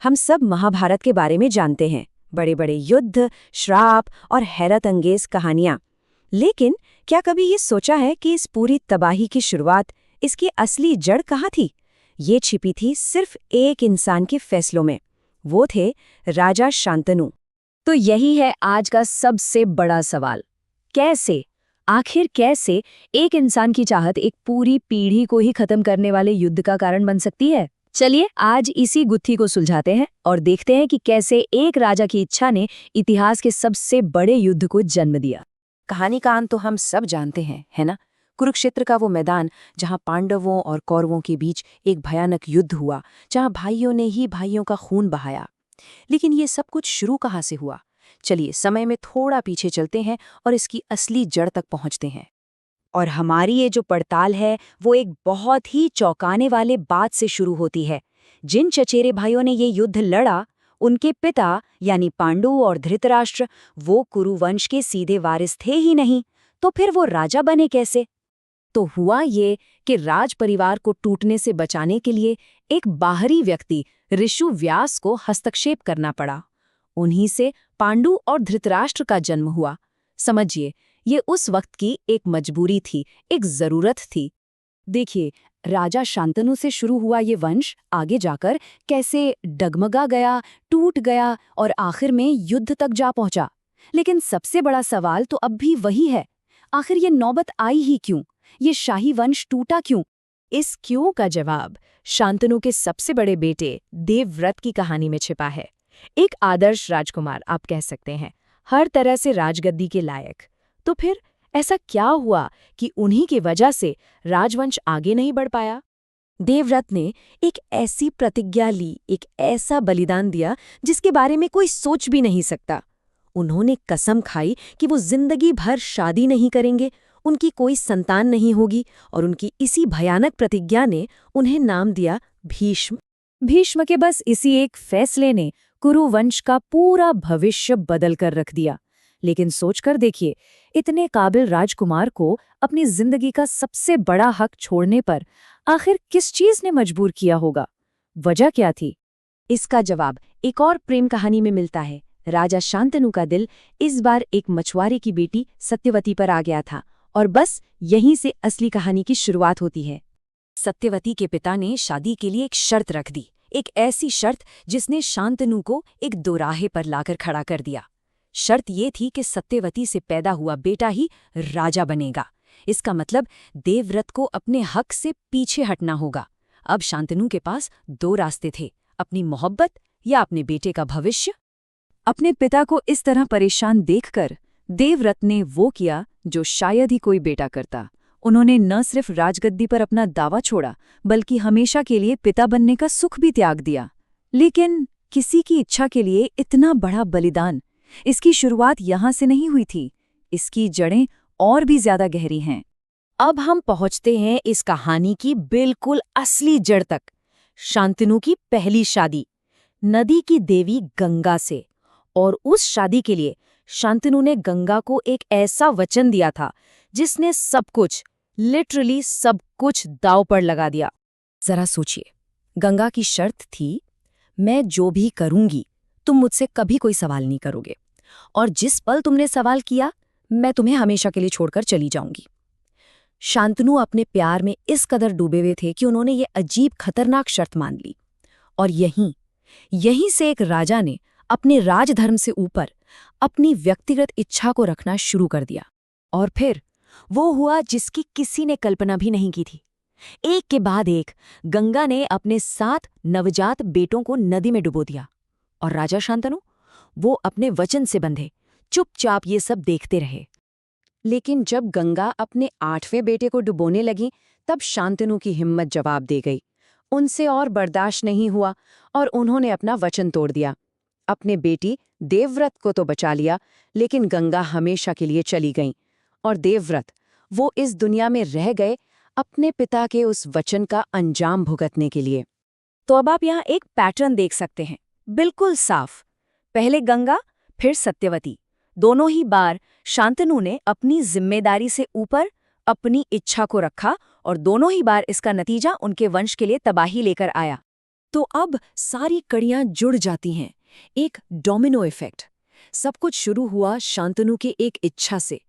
हम सब महाभारत के बारे में जानते हैं, बड़े बड़े युद्ध, श्राप और हैरत अंगेज कहानियां। लेकिन क्या कभी ये सोचा है कि इस पूरी तबाही की शुरुआत, इसकी असली जड़ कहाँ थी? ये छिपी थी सिर्फ एक इंसान के फैसलों में। वो थे राजा शांतनु। तो यही है आज का सबसे बड़ा सवाल। कैसे, आखिर कैसे एक इंसान की चाहत एक पूरी पीढ़ी को ही खत्म करने वाले युद्ध का कारण बन सकती है? चलिए आज इसी गुत्थी को सुलझाते हैं और देखते हैं कि कैसे एक राजा की इच्छा ने इतिहास के सबसे बड़े युद्ध को जन्म दिया। कहानी का अंत तो हम सब जानते हैं, है ना? कुरुक्षेत्र का वो मैदान जहां पांडवों और कौरवों के बीच एक भयानक युद्ध हुआ, जहां भाइयों ने ही भाइयों का खून बहाया। लेकिन ये सब कुछ शुरू कहाँ से हुआ? चलिए समय में थोड़ा पीछे चलते हैं और इसकी असली जड़ तक पहुंचते हैं। और हमारी ये जो पड़ताल है वो एक बहुत ही चौंकाने वाले बात से शुरू होती है। जिन चचेरे भाइयों ने ये युद्ध लड़ा, उनके पिता यानी पांडु और धृतराष्ट्र वो कुरुवंश के सीधे वारिस थे ही नहीं, तो फिर वो राजा बने कैसे? तो हुआ ये कि राज परिवार को टूटने से बचाने के लिए एक बाहरी व्यक्ति ऋषु व्यास को हस्तक्षेप करना पड़ा। उन्हीं से पांडु और धृतराष्ट्र का जन्म हुआ। समझिए, ये उस वक्त की एक मजबूरी थी, एक जरूरत थी। देखिए, राजा शांतनु से शुरू हुआ ये वंश आगे जाकर कैसे डगमगा गया, टूट गया और आखिर में युद्ध तक जा पहुंचा। लेकिन सबसे बड़ा सवाल तो अब भी वही है, आखिर ये नौबत आई ही क्यों? ये शाही वंश टूटा क्यों? इस क्यों का जवाब शांतनु के सबसे बड़े बेटे देवव्रत की कहानी में छिपा है। एक आदर्श राजकुमार आप कह सकते हैं, हर तरह से राजगद्दी के लायक। तो फिर ऐसा क्या हुआ कि उन्हीं की वजह से राजवंश आगे नहीं बढ़ पाया? देवव्रत ने एक ऐसी प्रतिज्ञा ली, एक ऐसा बलिदान दिया जिसके बारे में कोई सोच भी नहीं सकता। उन्होंने कसम खाई कि वो जिंदगी भर शादी नहीं करेंगे, उनकी कोई संतान नहीं होगी, और उनकी इसी भयानक प्रतिज्ञा ने उन्हें नाम दिया भीष्म। भीष्म के बस इसी एक फैसले ने कुरुवंश का पूरा भविष्य बदल कर रख दिया। लेकिन सोचकर देखिए, इतने काबिल राजकुमार को अपनी जिंदगी का सबसे बड़ा हक छोड़ने पर आखिर किस चीज ने मजबूर किया होगा? वजह क्या थी? इसका जवाब एक और प्रेम कहानी में मिलता है। राजा शांतनु का दिल इस बार एक मछुआरे की बेटी सत्यवती पर आ गया था, और बस यहीं से असली कहानी की शुरुआत होती है। सत्यवती के पिता ने शादी के लिए एक शर्त रख दी, एक ऐसी शर्त जिसने शांतनु को एक दोराहे पर लाकर खड़ा कर दिया। शर्त ये थी कि सत्यवती से पैदा हुआ बेटा ही राजा बनेगा। इसका मतलब देवव्रत को अपने हक से पीछे हटना होगा। अब शांतनु के पास दो रास्ते थे, अपनी मोहब्बत या अपने बेटे का भविष्य। अपने पिता को इस तरह परेशान देखकर देवव्रत ने वो किया जो शायद ही कोई बेटा करता। उन्होंने न सिर्फ राजगद्दी पर अपना दावा छोड़ा, बल्कि हमेशा के लिए पिता बनने का सुख भी त्याग दिया। लेकिन किसी की इच्छा के लिए इतना बड़ा बलिदान, इसकी शुरुआत यहां से नहीं हुई थी। इसकी जड़ें और भी ज्यादा गहरी हैं। अब हम पहुंचते हैं इस कहानी की बिल्कुल असली जड़ तक। शांतनु की पहली शादी नदी की देवी गंगा से, और उस शादी के लिए शांतनु ने गंगा को एक ऐसा वचन दिया था जिसने सब कुछ, लिटरली सब कुछ दांव पर लगा दिया। जरा सोचिए, गंगा की शर्त थी, मैं जो भी करूंगी तुम मुझसे कभी कोई सवाल नहीं करोगे, और जिस पल तुमने सवाल किया मैं तुम्हें हमेशा के लिए छोड़कर चली जाऊंगी। शांतनु अपने प्यार में इस कदर डूबे हुए थे कि उन्होंने ये अजीब खतरनाक शर्त मान ली। और यहीं से एक राजा ने अपने राजधर्म से ऊपर अपनी व्यक्तिगत इच्छा को रखना शुरू कर दिया। और फिर वो हुआ जिसकी किसी ने कल्पना भी नहीं की थी। एक के बाद एक गंगा ने अपने 7 नवजात बेटों को नदी में डुबो दिया, और राजा शांतनु वो अपने वचन से बंधे चुपचाप ये सब देखते रहे। लेकिन जब गंगा अपने 8वें बेटे को डुबोने लगी, तब शांतनु की हिम्मत जवाब दे गई। उनसे और बर्दाश्त नहीं हुआ और उन्होंने अपना वचन तोड़ दिया। अपने बेटी देवव्रत को तो बचा लिया, लेकिन गंगा हमेशा के लिए चली गईं, और देवव्रत वो इस दुनिया में रह गए अपने पिता के उस वचन का अंजाम भुगतने के लिए। तो अब आप यहाँ एक पैटर्न देख सकते हैं, बिल्कुल साफ। पहले गंगा, फिर सत्यवती। दोनों ही बार शांतनु ने अपनी जिम्मेदारी से ऊपर अपनी इच्छा को रखा, और दोनों ही बार इसका नतीजा उनके वंश के लिए तबाही लेकर आया। तो अब सारी कड़ियां जुड़ जाती हैं, एक डोमिनो इफेक्ट। सब कुछ शुरू हुआ शांतनु की एक इच्छा से।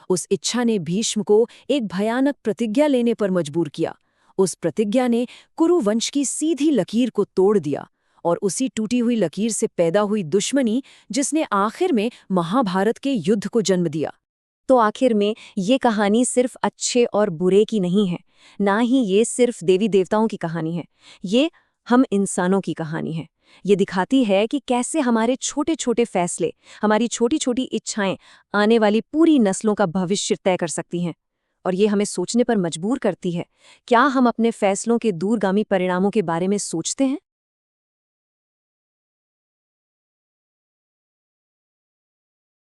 उस इच्छा ने भीष्म को एक भयानक प्रतिज्ञा लेने पर मजबूर किया। उस प्रतिज्ञा ने कुरु वंश की सीधी लकीर को तोड़ दिया, और उसी टूटी हुई लकीर से पैदा हुई दुश्मनी जिसने आखिर में महाभारत के युद्ध को जन्म दिया। तो आखिर में ये कहानी सिर्फ अच्छे और बुरे की नहीं है, ना ही ये सिर्फ देवी देवताओं की कहानी है। ये हम इंसानों की कहानी है। ये दिखाती है कि कैसे हमारे छोटे छोटे फैसले, हमारी छोटी छोटी इच्छाएं आने वाली पूरी नस्लों का भविष्य तय कर सकती हैं। और ये हमें सोचने पर मजबूर करती है, क्या हम अपने फैसलों के दूरगामी परिणामों के बारे में सोचते हैं?